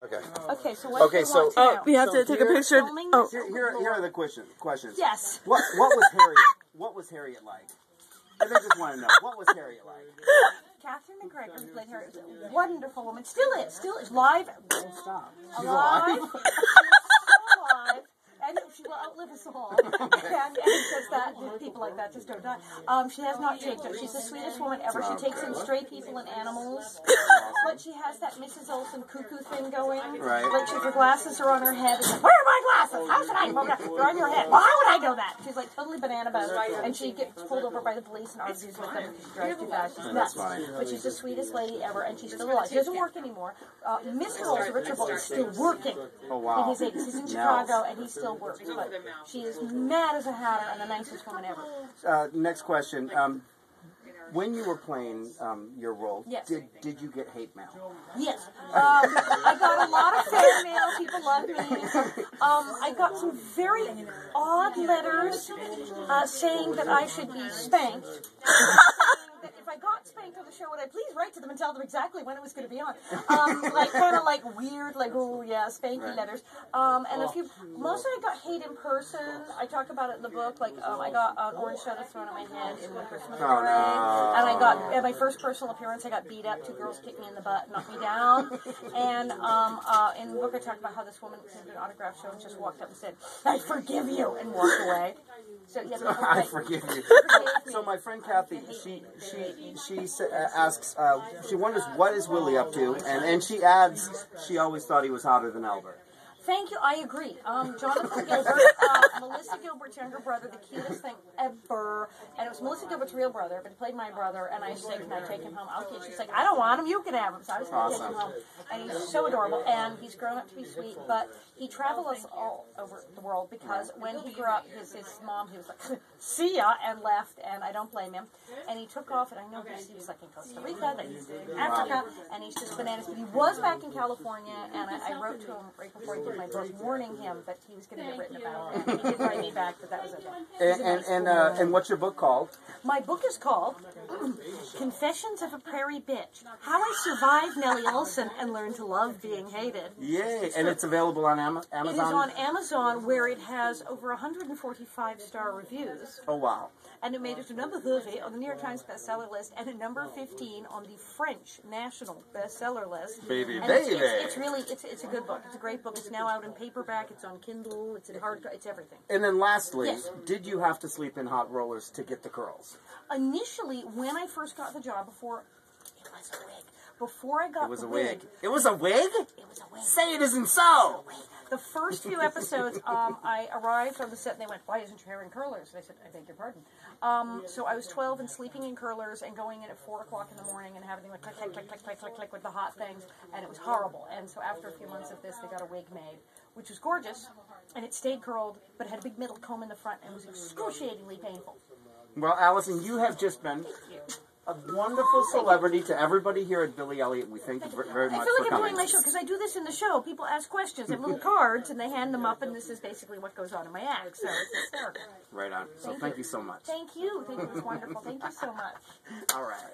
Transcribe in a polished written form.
Okay. Okay, so what do you want to know? We have to take a picture. Oh. Here are the questions. Yes. What was Harriet? What was Harriet like? I just want to know, what was Harriet like? Catherine McGregor, who played Harriet, was a wonderful woman. Still is live. Don't stop. She's Alive. alive. Still alive. And she will outlive us all. And says that people like that just don't die. She has not changed it. She's the sweetest woman ever. She takes in stray people and animals. But she has that Mrs. Olsen cuckoo thing going. Right. Like her glasses are on her head. It's like, where are my glasses? How should I know that? They're on your head. Well, how would I know that? She's like totally banana about it. And she gets pulled over by the police and argues with them because she drives too fast. She's nuts. But she's the sweetest lady ever, and she's still alive. She doesn't work anymore. Mr. Olsen, Richard Olsen, is still working. Oh, wow. In his 80s. He's in Chicago, and he still works. But she is mad as a hatter and the nicest woman ever. Next question. When you were playing your role, yes. did you get hate mail? Yes. I got a lot of fan mail. People loved me. I got some very odd letters saying that I should be spanked. If I got spanked on the show, would I please write to them and tell them exactly when it was going to be on? Kind of like weird, like, oh yeah, spanky letters. And a few, mostly I got hate in person. I talk about it in the book. Like, I got an orange soda thrown at my head in the Christmas parade. And I got, at my first personal appearance, I got beat up. 2 girls kicked me in the butt and knocked me down. And in the book, I talk about how this woman came to an autograph show and just walked up and said, "I forgive you," and walked away. So, yes, I forgive you. So my friend Kathy, she asks, she wonders what is Willy up to, and she adds, she always thought he was hotter than Albert. Thank you. I agree. Jonathan Gilbert, Melissa Gilbert's younger brother, the cutest thing ever. And it was Melissa Gilbert's real brother, but he played my brother. And I said, "Can I take him home?" Okay. She's like, "I don't want him. You can have him." So I was going to take him home. And he's so adorable. And he's grown up to be sweet. But he traveled us all over the world because when he grew up, his mom, he was like, "See ya," and left. And I don't blame him. And he took off. And I know he was like in Costa Rica, then he's in Africa. And he's just bananas. But he was back in California. And I wrote to him right before he did my book, warning him that he was going to get written about. And he did write me back, but that was okay. And what's your book called? My book is called Confessions of a Prairie Bitch: How I Survived Nelly Olesen and Learned to Love Being Hated. Yay! And it's available on Amazon? It is on Amazon, where it has over 145-star reviews. Oh, wow. And it made it to number 30 on the New York Times bestseller list and at number 15 on the French national bestseller list. Baby. It's really, it's a good book. It's a great book. It's now out in paperback. It's on Kindle. It's in hardcover. It's everything. And then lastly, yes. Did you have to sleep in hot rollers to get the curls? Initially, when I first got the job, before it was a wig. Before I got it was the a wig. wig. It was a wig? It was a wig. Say it isn't so. The first few episodes, I arrived on the set and they went, "Why isn't your hair in curlers?" And I said, "I beg your pardon." So I was 12 and sleeping in curlers and going in at 4 o'clock in the morning and having like click, click, click, click, click, click, click with the hot things, and it was horrible. And so after a few months of this, they got a wig made, which was gorgeous, and it stayed curled, but it had a big middle comb in the front and was excruciatingly painful. Well, Alison, you have just been a wonderful celebrity to everybody here at Billy Elliot. We thank you very much I feel like for I'm coming. doing my show, because I do this in the show. People ask questions. I have little cards, and they hand them up, and this is basically what goes on in my act. So it's hysterical. Right on. So thank you so much. Thank you. Thank you. It was wonderful. Thank you so much. All right.